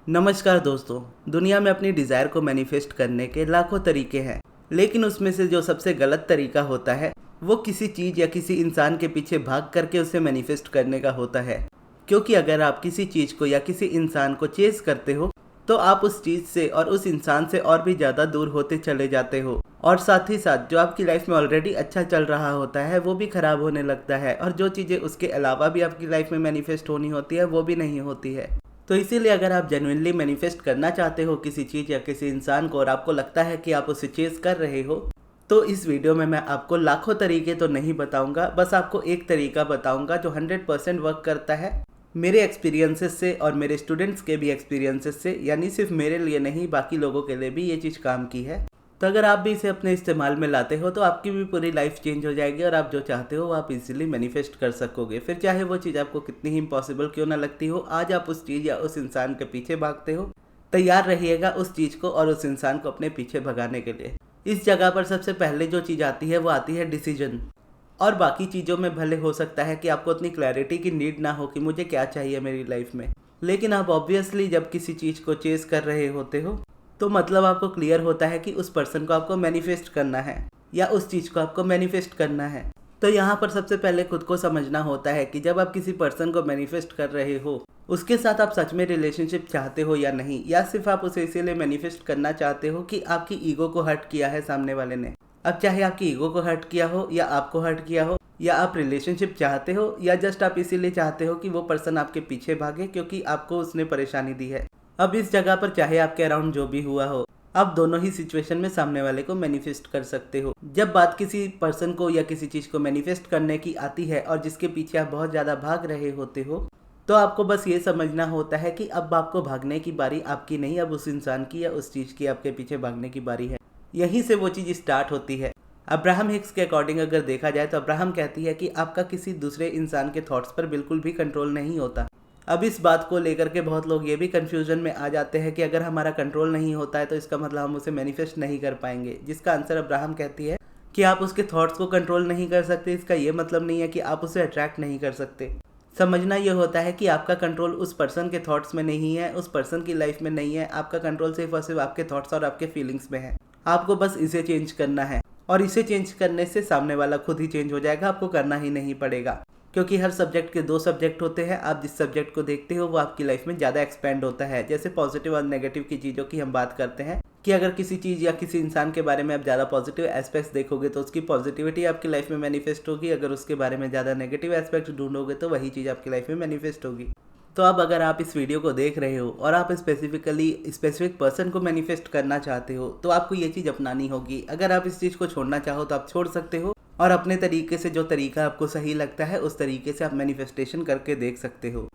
नमस्कार दोस्तों। दुनिया में अपनी डिज़ायर को मैनिफेस्ट करने के लाखों तरीके हैं, लेकिन उसमें से जो सबसे गलत तरीका होता है वो किसी चीज़ या किसी इंसान के पीछे भाग करके उसे मैनिफेस्ट करने का होता है। क्योंकि अगर आप किसी चीज़ को या किसी इंसान को चेज़ करते हो तो आप उस चीज़ से और उस इंसान से और भी ज़्यादा दूर होते चले जाते हो, और साथ ही साथ जो आपकी लाइफ में ऑलरेडी अच्छा चल रहा होता है वो भी ख़राब होने लगता है, और जो चीज़ें उसके अलावा भी आपकी लाइफ में मैनिफेस्ट होनी होती है वो भी नहीं होती है। तो इसीलिए अगर आप जेन्युइनली मैनिफेस्ट करना चाहते हो किसी चीज़ या किसी इंसान को और आपको लगता है कि आप उसे चेज़ कर रहे हो, तो इस वीडियो में मैं आपको लाखों तरीके तो नहीं बताऊंगा, बस आपको एक तरीका बताऊंगा जो 100% वर्क करता है मेरे एक्सपीरियंसेस से और मेरे स्टूडेंट्स के भी एक्सपीरियंसेस से। यानी सिर्फ मेरे लिए नहीं, बाकी लोगों के लिए भी ये चीज़ काम की है। तो अगर आप भी इसे अपने इस्तेमाल में लाते हो तो आपकी भी पूरी लाइफ चेंज हो जाएगी और आप जो चाहते हो वो आप इजीली मैनिफेस्ट कर सकोगे। फिर चाहे वो चीज़ आपको कितनी ही इम्पॉसिबल क्यों ना लगती हो, आज आप उस चीज़ या उस इंसान के पीछे भागते हो। तैयार रहिएगा उस चीज़ को और उस इंसान को अपने पीछे भगाने के लिए। इस जगह पर सबसे पहले जो चीज़ आती है वो आती है डिसीजन। और बाकी चीज़ों में भले हो सकता है कि आपको उतनी क्लैरिटी की नीड ना हो कि मुझे क्या चाहिए मेरी लाइफ में, लेकिन आप ऑब्वियसली जब किसी चीज़ को चेज़ कर रहे होते हो तो मतलब आपको क्लियर होता है कि उस पर्सन को आपको मैनिफेस्ट करना है या उस चीज़ को आपको मैनिफेस्ट करना है। तो यहाँ पर सबसे पहले खुद को समझना होता है कि जब आप किसी पर्सन को मैनिफेस्ट कर रहे हो उसके साथ आप सच में रिलेशनशिप चाहते हो या नहीं, या सिर्फ आप उसे इसीलिए मैनिफेस्ट करना चाहते हो कि आपकी ईगो को हर्ट किया है सामने वाले ने। अब चाहे आपकी ईगो को हर्ट किया हो या आपको हर्ट किया हो, या आप रिलेशनशिप चाहते हो या जस्ट आप इसीलिए चाहते हो कि वो पर्सन आपके पीछे भागे क्योंकि आपको उसने परेशानी दी है। अब इस जगह पर चाहे आपके अराउंड जो भी हुआ हो, आप दोनों ही सिचुएशन में सामने वाले को मैनिफेस्ट कर सकते हो। जब बात किसी पर्सन को या किसी चीज़ को मैनिफेस्ट करने की आती है और जिसके पीछे आप बहुत ज़्यादा भाग रहे होते हो, तो आपको बस ये समझना होता है कि अब आपको भागने की बारी आपकी नहीं, अब उस इंसान की या उस चीज़ की आपके पीछे भागने की बारी है। यहीं से वो चीज़ स्टार्ट होती है। अब्राहम हिक्स के अकॉर्डिंग अगर देखा जाए तो अब्राहम कहती है कि आपका किसी दूसरे इंसान के थॉट्स पर बिल्कुल भी कंट्रोल नहीं होता। अब इस बात को लेकर के बहुत लोग ये भी कंफ्यूजन में आ जाते हैं कि अगर हमारा कंट्रोल नहीं होता है तो इसका मतलब हम उसे मैनिफेस्ट नहीं कर पाएंगे, जिसका आंसर अब्राहम कहती है कि आप उसके थॉट्स को कंट्रोल नहीं कर सकते। इसका ये मतलब नहीं है कि आप उसे अट्रैक्ट नहीं कर सकते। समझना ये होता है कि आपका कंट्रोल उस पर्सन के थॉट्स में नहीं है, उस पर्सन की लाइफ में नहीं है। आपका कंट्रोल सिर्फ और सिर्फ आपके थॉट्स और आपके फीलिंग्स में है। आपको बस इसे चेंज करना है, और इसे चेंज करने से सामने वाला खुद ही चेंज हो जाएगा, आपको करना ही नहीं पड़ेगा। क्योंकि हर सब्जेक्ट के दो सब्जेक्ट होते हैं। आप जिस सब्जेक्ट को देखते हो वो आपकी लाइफ में ज़्यादा एक्सपेंड होता है। जैसे पॉजिटिव और नेगेटिव की चीज़ों की हम बात करते हैं कि अगर किसी चीज़ या किसी इंसान के बारे में आप ज़्यादा पॉजिटिव एस्पेक्ट्स देखोगे तो उसकी पॉजिटिविटी आपकी लाइफ में मैनिफेस्ट होगी। अगर उसके बारे में ज़्यादा नेगेटिव एस्पेक्ट्स ढूंढोगे तो वही चीज़ आपकी लाइफ में मैनिफेस्ट होगी। तो अब अगर आप इस वीडियो को देख रहे हो और आप स्पेसिफिक पर्सन को मैनिफेस्ट करना चाहते हो तो आपको ये चीज़ अपनानी होगी। अगर आप इस चीज़ को छोड़ना चाहो तो आप छोड़ सकते हो, और अपने तरीके से जो तरीका आपको सही लगता है उस तरीके से आप मैनिफेस्टेशन करके देख सकते हो।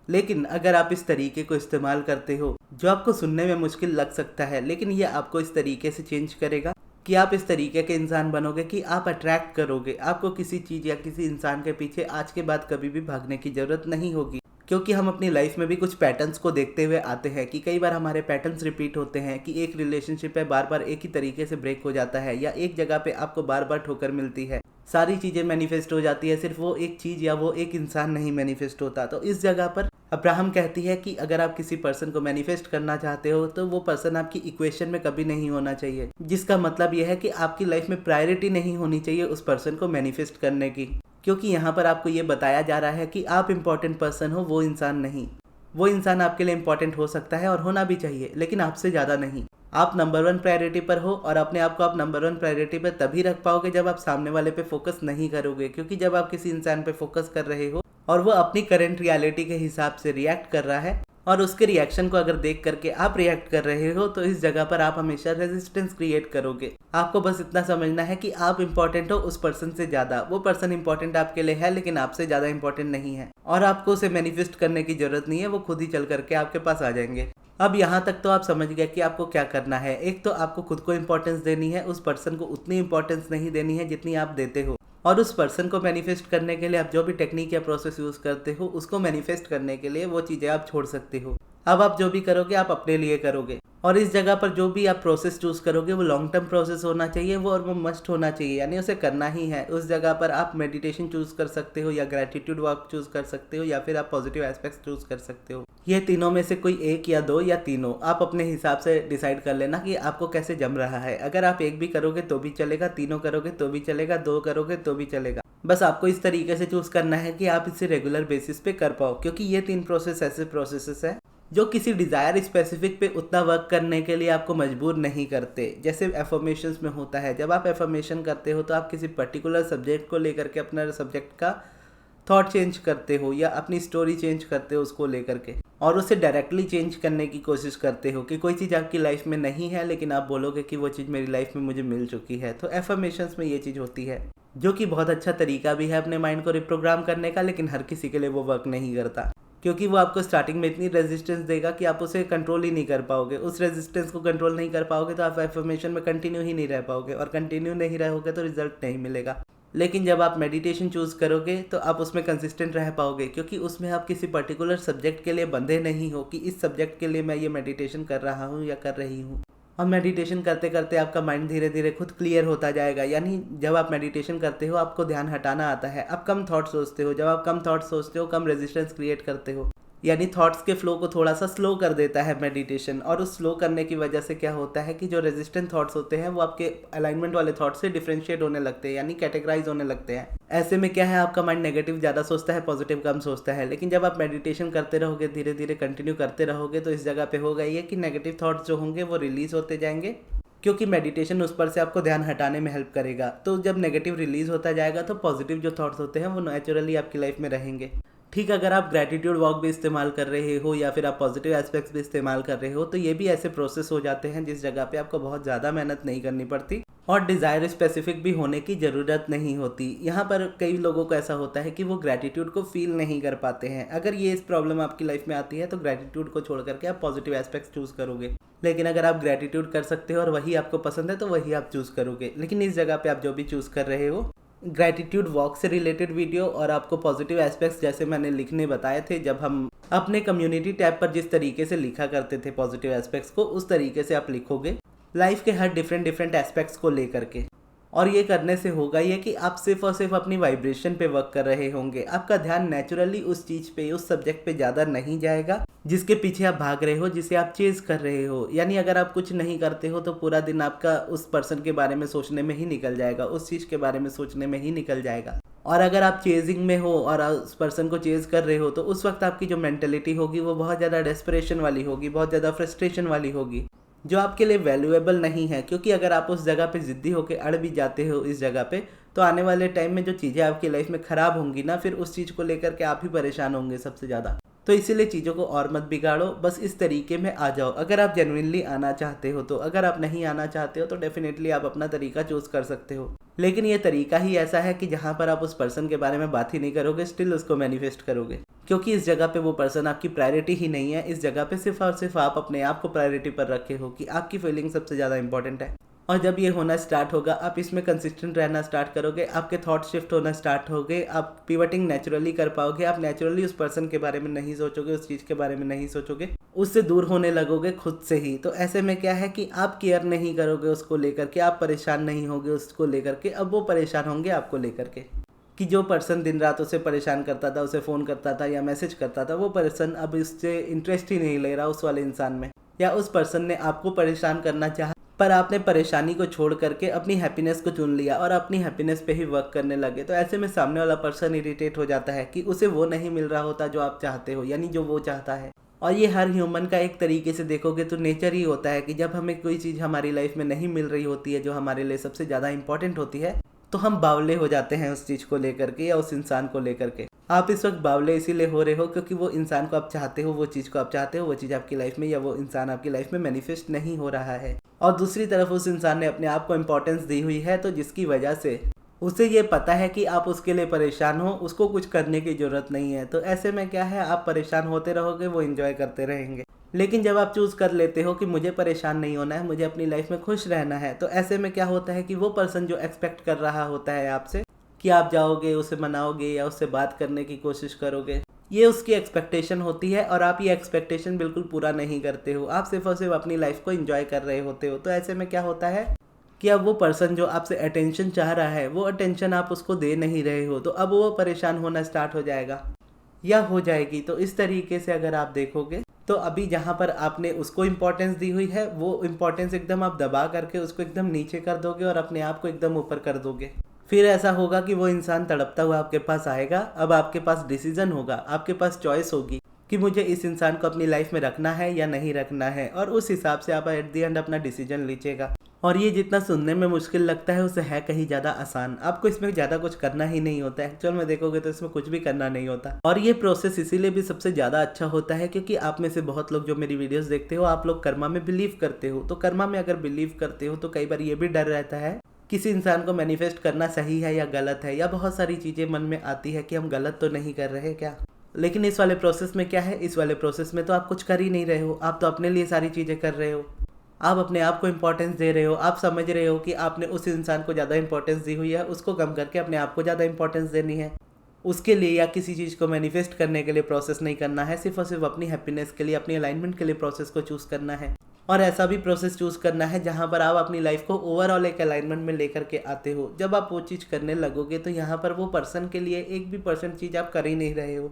लेकिन अगर आप इस तरीके को इस्तेमाल करते हो जो आपको सुनने में मुश्किल लग सकता है, लेकिन ये आपको इस तरीके से चेंज करेगा कि आप इस तरीके के इंसान बनोगे कि आप अट्रैक्ट करोगे। आपको किसी चीज़ या किसी इंसान के पीछे आज के बाद कभी भी भागने की ज़रूरत नहीं होगी। क्योंकि हम अपनी लाइफ में भी कुछ पैटर्न्स को देखते हुए आते हैं कि कई बार हमारे पैटर्न्स रिपीट होते हैं कि एक रिलेशनशिप है बार बार एक ही तरीके से ब्रेक हो जाता है, या एक जगह पे आपको बार बार ठोकर मिलती है। सारी चीज़ें मैनिफेस्ट हो जाती है, सिर्फ वो एक चीज़ या वो एक इंसान नहीं मैनिफेस्ट होता। तो इस जगह पर अब्राहम कहती है कि अगर आप किसी पर्सन को मैनिफेस्ट करना चाहते हो तो वो पर्सन आपकी इक्वेशन में कभी नहीं होना चाहिए, जिसका मतलब यह है कि आपकी लाइफ में प्रायोरिटी नहीं होनी चाहिए उस पर्सन को मैनिफेस्ट करने की। क्योंकि यहाँ पर आपको ये बताया जा रहा है कि आप इम्पोर्टेंट पर्सन हो, वो इंसान नहीं। वो इंसान आपके लिए इम्पोर्टेंट हो सकता है और होना भी चाहिए, लेकिन आपसे ज़्यादा नहीं। आप नंबर 1 प्रायोरिटी पर हो, और अपने आप को आप नंबर 1 प्रायोरिटी पर तभी रख पाओगे जब आप सामने वाले पे फोकस नहीं करोगे। क्योंकि जब आप किसी इंसान पे फोकस कर रहे हो और वो अपनी करंट रियलिटी के हिसाब से रिएक्ट कर रहा है और उसके रिएक्शन को अगर देख करके आप रिएक्ट कर रहे हो, तो इस जगह पर आप हमेशा रेजिस्टेंस क्रिएट करोगे। आपको बस इतना समझना है कि आप इंपॉर्टेंट हो उस पर्सन से ज़्यादा। वो पर्सन इंपॉर्टेंट आपके लिए है लेकिन आपसे ज़्यादा इंपॉर्टेंट नहीं है, और आपको उसे मैनिफेस्ट करने की जरूरत नहीं है, वो खुद ही चल करके आपके पास आ जाएंगे। अब यहाँ तक तो आप समझ गए कि आपको क्या करना है। एक तो आपको खुद को इंपॉर्टेंस देनी है, उस पर्सन को उतनी इंपॉर्टेंस नहीं देनी है जितनी आप देते हो। और उस पर्सन को मैनिफेस्ट करने के लिए आप जो भी टेक्निक या प्रोसेस यूज़ करते हो उसको मैनिफेस्ट करने के लिए वो चीज़ें आप छोड़ सकते हो। अब आप जो भी करोगे आप अपने लिए करोगे, और इस जगह पर जो भी आप प्रोसेस चूज करोगे वो लॉन्ग टर्म प्रोसेस होना चाहिए, वो और वो मस्ट होना चाहिए, यानी उसे करना ही है। उस जगह पर आप मेडिटेशन चूज कर सकते हो, या ग्रेटिट्यूड वर्क चूज कर सकते हो, या फिर आप पॉजिटिव एस्पेक्ट्स चूज कर सकते हो। ये तीनों में से कोई एक या दो या तीनों आप अपने हिसाब से डिसाइड कर लेना कि आपको कैसे जम रहा है। अगर आप एक भी करोगे तो भी चलेगा, तीनों करोगे तो भी चलेगा, दो करोगे तो भी चलेगा। बस आपको इस तरीके से चूज करना है कि आप इसे रेगुलर बेसिस पे कर पाओ, क्योंकि ये 3 प्रोसेस ऐसे प्रोसेसेस है जो किसी डिज़ायर स्पेसिफिक पे उतना वर्क करने के लिए आपको मजबूर नहीं करते। जैसे एफर्मेशंस में होता है, जब आप एफर्मेशन करते हो तो आप किसी पर्टिकुलर सब्जेक्ट को लेकर के अपना सब्जेक्ट का थॉट चेंज करते हो, या अपनी स्टोरी चेंज करते हो उसको लेकर के, और उसे डायरेक्टली चेंज करने की कोशिश करते हो कि कोई चीज़ आपकी लाइफ में नहीं है लेकिन आप बोलोगे कि वो चीज़ मेरी लाइफ में मुझे मिल चुकी है। तो एफर्मेशंस में ये चीज़ होती है, जो कि बहुत अच्छा तरीका भी है अपने माइंड को रिप्रोग्राम करने का, लेकिन हर किसी के लिए वो वर्क नहीं करता, क्योंकि वो आपको स्टार्टिंग में इतनी रेजिस्टेंस देगा कि आप उसे कंट्रोल ही नहीं कर पाओगे। उस रेजिस्टेंस को कंट्रोल नहीं कर पाओगे तो आप एफर्मेशन में कंटिन्यू ही नहीं रह पाओगे, और कंटिन्यू नहीं रहोगे तो रिजल्ट नहीं मिलेगा। लेकिन जब आप मेडिटेशन चूज़ करोगे तो आप उसमें कंसिस्टेंट रह पाओगे, क्योंकि उसमें आप किसी पर्टिकुलर सब्जेक्ट के लिए बंधे नहीं हो कि इस सब्जेक्ट के लिए मैं ये मेडिटेशन कर रहा हूँ या कर रही हूँ। और मेडिटेशन करते करते आपका माइंड धीरे धीरे खुद क्लियर होता जाएगा। यानी जब आप मेडिटेशन करते हो आपको ध्यान हटाना आता है, आप कम थॉट सोचते हो। जब आप कम थॉट सोचते हो कम रेजिस्टेंस क्रिएट करते हो, यानी थॉट्स के फ्लो को थोड़ा सा स्लो कर देता है मेडिटेशन। और उस स्लो करने की वजह से क्या होता है कि जो रेजिस्टेंट थॉट्स होते हैं वो आपके अलाइनमेंट वाले थॉट्स से डिफरेंशिएट होने लगते हैं, यानी कैटेगराइज होने लगते हैं। ऐसे में क्या है, आपका माइंड नेगेटिव ज़्यादा सोचता है, पॉजिटिव कम सोचता है। लेकिन जब आप मेडिटेशन करते रहोगे, धीरे धीरे कंटिन्यू करते रहोगे, तो इस जगह पे होगा ये कि नेगेटिव थॉट्स जो होंगे वो रिलीज होते जाएंगे, क्योंकि मेडिटेशन उस पर से आपको ध्यान हटाने में हेल्प करेगा। तो जब नेगेटिव रिलीज होता जाएगा तो पॉजिटिव जो थॉट्स होते हैं वो नेचुरली आपकी लाइफ में रहेंगे। ठीक, अगर आप ग्रेटिट्यूड वॉक भी इस्तेमाल कर रहे हो या फिर आप पॉजिटिव एस्पेक्ट्स भी इस्तेमाल कर रहे हो, तो ये भी ऐसे प्रोसेस हो जाते हैं जिस जगह पे आपको बहुत ज़्यादा मेहनत नहीं करनी पड़ती और डिज़ायर स्पेसिफिक भी होने की ज़रूरत नहीं होती। यहाँ पर कई लोगों को ऐसा होता है कि वो ग्रेटिट्यूड को फील नहीं कर पाते हैं। अगर ये इस प्रॉब्लम आपकी लाइफ में आती है तो ग्रेटिट्यूड को छोड़ करके आप पॉजिटिव एस्पेक्ट्स चूज़ करोगे। लेकिन अगर आप ग्रेटिट्यूड कर सकते हो और वही आपको पसंद है तो वही आप चूज़ करोगे। लेकिन इस जगह पे आप जो भी चूज़ कर रहे हो, ग्रेटिट्यूड वॉक से रिलेटेड वीडियो और आपको पॉजिटिव एस्पेक्ट्स जैसे मैंने लिखने बताए थे, जब हम अपने कम्युनिटी टैब पर जिस तरीके से लिखा करते थे पॉजिटिव एस्पेक्ट्स को, उस तरीके से आप लिखोगे लाइफ के हर डिफरेंट एस्पेक्ट्स को लेकर के। और ये करने से होगा ये कि आप सिर्फ और सिर्फ अपनी वाइब्रेशन पे वर्क कर रहे होंगे। आपका ध्यान नेचुरली उस चीज़ पे, उस सब्जेक्ट पे ज़्यादा नहीं जाएगा जिसके पीछे आप भाग रहे हो, जिसे आप चेज कर रहे हो। यानी अगर आप कुछ नहीं करते हो तो पूरा दिन आपका उस पर्सन के बारे में सोचने में ही निकल जाएगा, उस चीज़ के बारे में सोचने में ही निकल जाएगा। और अगर आप चेजिंग में हो और उस पर्सन को चेज कर रहे हो तो उस वक्त आपकी जो मेंटेलिटी होगी वो बहुत ज़्यादा डेस्परेशन वाली होगी, बहुत ज़्यादा फ्रस्ट्रेशन वाली होगी, जो आपके लिए वैल्यूएबल नहीं है। क्योंकि अगर आप उस जगह पे ज़िद्दी होकर अड़ भी जाते हो इस जगह पे, तो आने वाले टाइम में जो चीज़ें आपकी लाइफ में ख़राब होंगी ना, फिर उस चीज़ को लेकर के आप ही परेशान होंगे सबसे ज़्यादा। तो इसीलिए चीज़ों को और मत बिगाड़ो, बस इस तरीके में आ जाओ अगर आप जेन्युइनली आना चाहते हो तो। अगर आप नहीं आना चाहते हो तो डेफिनेटली आप अपना तरीका चूज़ कर सकते हो, लेकिन ये तरीका ही ऐसा है कि जहाँ पर आप उस पर्सन के बारे में बात ही नहीं करोगे, स्टिल उसको मैनिफेस्ट करोगे। क्योंकि इस जगह पे वो पर्सन आपकी प्रायोरिटी ही नहीं है। इस जगह पे सिर्फ और सिर्फ आप अपने आप को प्रायोरिटी पर रखे हो कि आपकी फीलिंग सबसे ज़्यादा इंपॉर्टेंट है। और जब ये होना स्टार्ट होगा, आप इसमें कंसिस्टेंट रहना स्टार्ट करोगे, आपके थॉट शिफ्ट होना स्टार्ट हो गए, आप पिवटिंग नेचुरली कर पाओगे। आप नेचुरली उस पर्सन के बारे में नहीं सोचोगे, उस चीज़ के बारे में नहीं सोचोगे, उससे दूर होने लगोगे खुद से ही। तो ऐसे में क्या है कि आप केयर नहीं करोगे उसको लेकर के, आप परेशान नहीं होगे उसको लेकर के, अब वो परेशान होंगे आपको लेकर के। कि जो पर्सन दिन रात उसे परेशान करता था, उसे फ़ोन करता था या मैसेज करता था, वो पर्सन अब उससे इंटरेस्ट ही नहीं ले रहा उस वाले इंसान में, या उस पर्सन ने आपको परेशान करना चाहा पर आपने परेशानी को छोड़ करके अपनी हैप्पीनेस को चुन लिया और अपनी हैप्पीनेस पे ही वर्क करने लगे। तो ऐसे में सामने वाला पर्सन इरिटेट हो जाता है कि उसे वो नहीं मिल रहा होता जो आप चाहते हो, यानी जो वो चाहता है। और ये हर ह्यूमन का एक तरीके से देखोगे तो नेचर ही होता है कि जब हमें कोई चीज़ हमारी लाइफ में नहीं मिल रही होती है जो हमारे लिए सबसे ज़्यादा इंपॉर्टेंट होती है, तो हम बावले हो जाते हैं उस चीज़ को लेकर के या उस इंसान को लेकर के। आप इस वक्त बावले इसीलिए हो रहे हो क्योंकि वो इंसान को आप चाहते हो, वो चीज़ को आप चाहते हो, वो चीज़ आपकी लाइफ में या वो इंसान आपकी लाइफ में मैनिफेस्ट नहीं हो रहा है। और दूसरी तरफ उस इंसान ने अपने आप को इम्पोर्टेंस दी हुई है, तो जिसकी वजह से उसे ये पता है कि आप उसके लिए परेशान हो, उसको कुछ करने की ज़रूरत नहीं है। तो ऐसे में क्या है, आप परेशान होते रहोगे, वो एंजॉय करते रहेंगे। लेकिन जब आप चूज़ कर लेते हो कि मुझे परेशान नहीं होना है, मुझे अपनी लाइफ में खुश रहना है, तो ऐसे में क्या होता है कि वो पर्सन जो एक्सपेक्ट कर रहा होता है आपसे कि आप जाओगे, उसे मनाओगे या उससे बात करने की कोशिश करोगे ये उसकी एक्सपेक्टेशन होती है और आप ये एक्सपेक्टेशन बिल्कुल पूरा नहीं करते हो। आप सिर्फ और सिर्फ अपनी लाइफ को एंजॉय कर रहे होते हो। तो ऐसे में क्या होता है कि अब वो पर्सन जो आपसे अटेंशन चाह रहा है वो अटेंशन आप उसको दे नहीं रहे हो, तो अब वो परेशान होना स्टार्ट हो जाएगा या हो जाएगी। तो इस तरीके से अगर आप देखोगे तो अभी जहाँ पर आपने उसको इम्पोर्टेंस दी हुई है वो इम्पोर्टेंस एकदम आप दबा करके उसको एकदम नीचे कर दोगे और अपने आप को एकदम ऊपर कर दोगे। फिर ऐसा होगा कि वो इंसान तड़पता हुआ आपके पास आएगा। अब आपके पास डिसीजन होगा, आपके पास चॉइस होगी कि मुझे इस इंसान को अपनी लाइफ में रखना है या नहीं रखना है, और उस हिसाब से आप एट द एंड अपना डिसीजन लीजिएगा। और ये जितना सुनने में मुश्किल लगता है उससे है कहीं ज़्यादा आसान। आपको इसमें ज़्यादा कुछ करना ही नहीं होता है। एक्चुअल में देखोगे तो इसमें कुछ भी करना नहीं होता। और ये प्रोसेस इसीलिए भी सबसे ज़्यादा अच्छा होता है क्योंकि आप में से बहुत लोग जो मेरी वीडियोस देखते हो आप लोग कर्मा में बिलीव करते हो। तो कर्मा में अगर बिलीव करते हो तो कई बार ये भी डर रहता है किसी इंसान को मैनिफेस्ट करना सही है या गलत है, या बहुत सारी चीज़ें मन में आती है कि हम गलत तो नहीं कर रहे क्या। लेकिन इस वाले प्रोसेस में क्या है, इस वाले प्रोसेस में तो आप कुछ कर ही नहीं रहे हो। आप तो अपने लिए सारी चीज़ें कर रहे हो। आप अपने आप को इम्पोर्टेंस दे रहे हो। आप समझ रहे हो कि आपने उस इंसान को ज़्यादा इंपॉर्टेंस दी हुई है, उसको कम करके अपने आप को ज़्यादा इंपॉर्टेंस देनी है। उसके लिए या किसी चीज़ को मैनिफेस्ट करने के लिए प्रोसेस नहीं करना है, सिर्फ और सिर्फ अपनी हैप्पीनेस के लिए, अपनी अलाइनमेंट के लिए प्रोसेस को चूज़ करना है। और ऐसा भी प्रोसेस चूज़ करना है जहाँ पर आप अपनी लाइफ को ओवरऑल एक अलाइनमेंट में लेकर के आते हो। जब आप वो चीज़ करने लगोगे तो यहाँ पर वो पर्सन के लिए एक भी % चीज़ आप कर ही नहीं रहे हो।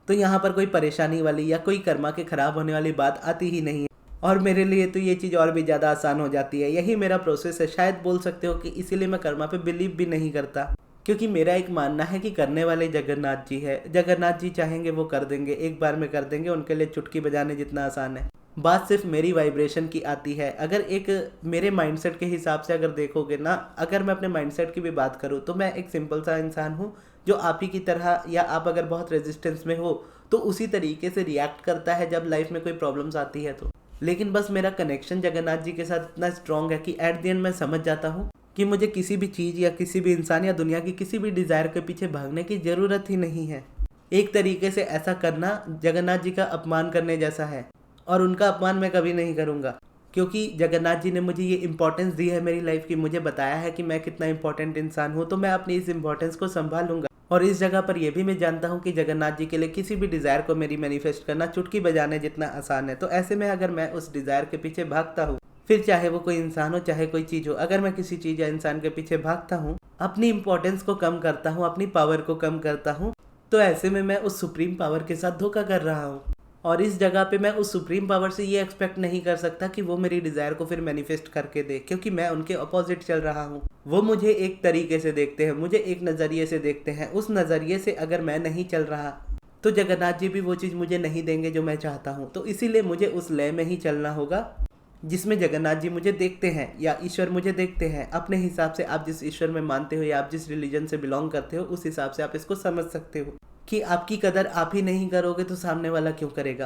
तो यहाँ पर कोई परेशानी वाली या कोई कर्मा के ख़राब होने वाली बात आती ही नहीं है। और मेरे लिए तो ये चीज़ और भी ज़्यादा आसान हो जाती है। यही मेरा प्रोसेस है। शायद बोल सकते हो कि इसीलिए मैं कर्मा पे बिलीव भी नहीं करता, क्योंकि मेरा एक मानना है कि करने वाले जगन्नाथ जी है। जगन्नाथ जी चाहेंगे वो कर देंगे, एक बार में कर देंगे। उनके लिए चुटकी बजाने जितना आसान है। बात सिर्फ मेरी वाइब्रेशन की आती है। अगर एक मेरे माइंडसेट के हिसाब से अगर देखोगे ना, अगर मैं अपने माइंडसेट की भी बात करूँ तो मैं एक सिंपल सा इंसान हूँ जो आप ही की तरह, या आप अगर बहुत रेजिस्टेंस में हो तो उसी तरीके से रिएक्ट करता है जब लाइफ में कोई प्रॉब्लम्स आती है तो। लेकिन बस मेरा कनेक्शन जगन्नाथ जी के साथ इतना स्ट्रॉन्ग है कि एट द एंड मैं समझ जाता हूँ कि मुझे किसी भी चीज़ या किसी भी इंसान या दुनिया की किसी भी डिज़ायर के पीछे भागने की ज़रूरत ही नहीं है। एक तरीके से ऐसा करना जगन्नाथ जी का अपमान करने जैसा है, और उनका अपमान मैं कभी नहीं करूँगा, क्योंकि जगन्नाथ जी ने मुझे ये इंपॉर्टेंस दी है मेरी लाइफ की। मुझे बताया है कि मैं कितना इंपॉर्टेंट इंसान हूँ, तो मैं अपनी इस इंपॉर्टेंस को संभालूंगा। और इस जगह पर यह भी मैं जानता हूँ कि जगन्नाथ जी के लिए किसी भी डिज़ायर को मेरी मैनिफेस्ट करना चुटकी बजाने जितना आसान है। तो ऐसे में अगर मैं उस डिज़ायर के पीछे भागता हूँ, फिर चाहे वो कोई इंसान हो चाहे कोई चीज़ हो, अगर मैं किसी चीज़ या इंसान के पीछे भागता हूँ, अपनी इंपॉर्टेंस को कम करता हूँ, अपनी पावर को कम करता हूँ, तो ऐसे में मैं उस सुप्रीम पावर के साथ धोखा कर रहा हूँ। और इस जगह पे मैं उस सुप्रीम पावर से ये एक्सपेक्ट नहीं कर सकता कि वो मेरी डिज़ायर को फिर मैनिफेस्ट करके दे, क्योंकि मैं उनके अपोजिट चल रहा हूँ। वो मुझे एक तरीके से देखते हैं, मुझे एक नज़रिए से देखते हैं। उस नज़रिए से अगर मैं नहीं चल रहा तो जगन्नाथ जी भी वो चीज़ मुझे नहीं देंगे जो मैं चाहता हूँ। तो इसीलिए मुझे उस लय में ही चलना होगा जिसमें जगन्नाथ जी मुझे देखते हैं या ईश्वर मुझे देखते हैं। अपने हिसाब से आप जिस ईश्वर में मानते हो या आप जिस रिलीजन से बिलोंग करते हो, उस हिसाब से आप इसको समझ सकते हो कि आपकी कदर आप ही नहीं करोगे तो सामने वाला क्यों करेगा।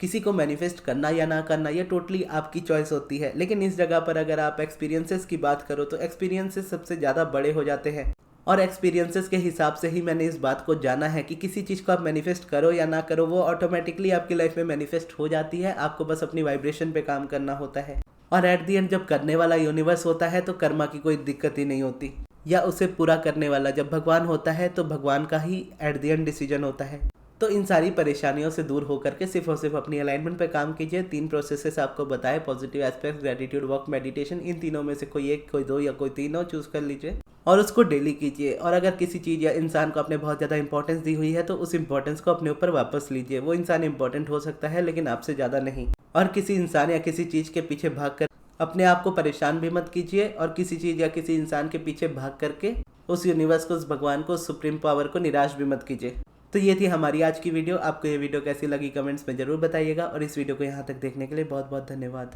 किसी को मैनिफेस्ट करना या ना करना ये टोटली आपकी चॉइस होती है। लेकिन इस जगह पर अगर आप एक्सपीरियंसेस की बात करो तो एक्सपीरियंसेस सबसे ज़्यादा बड़े हो जाते हैं। और एक्सपीरियंसेस के हिसाब से ही मैंने इस बात को जाना है कि किसी चीज़ को आप मैनिफेस्ट करो या ना करो, वो ऑटोमेटिकली आपकी लाइफ में मैनिफेस्ट हो जाती है। आपको बस अपनी वाइब्रेशन पे काम करना होता है। और एट दी एंड जब करने वाला यूनिवर्स होता है तो कर्मा की कोई दिक्कत ही नहीं होती, या उसे पूरा करने वाला जब भगवान होता है तो भगवान का ही एट दी एंड डिसीजन होता है। तो इन सारी परेशानियों से दूर होकर के सिर्फ और सिर्फ अपनी अलाइनमेंट पे काम कीजिए। 3 प्रोसेसेस आपको बताए, positive aspect, gratitude, work, meditation. इन तीनों में से कोई एक, कोई दो या कोई तीनों चूज कर लीजिए और उसको डेली कीजिए। और अगर किसी चीज़ या इंसान को आपने बहुत ज़्यादा इंपॉर्टेंस दी हुई है तो उस इंपॉर्टेंस को अपने ऊपर वापस लीजिए। वो इंसान इंपॉर्टेंट हो सकता है लेकिन आपसे ज़्यादा नहीं। और किसी इंसान या किसी चीज़ के पीछे भाग कर अपने आप को परेशान भी मत कीजिए, और किसी चीज़ या किसी इंसान के पीछे भाग करके उस यूनिवर्स को, उस भगवान को, उस सुप्रीम पावर को निराश भी मत कीजिए। तो ये थी हमारी आज की वीडियो। आपको ये वीडियो कैसी लगी कमेंट्स में ज़रूर बताइएगा, और इस वीडियो को यहाँ तक देखने के लिए बहुत बहुत धन्यवाद।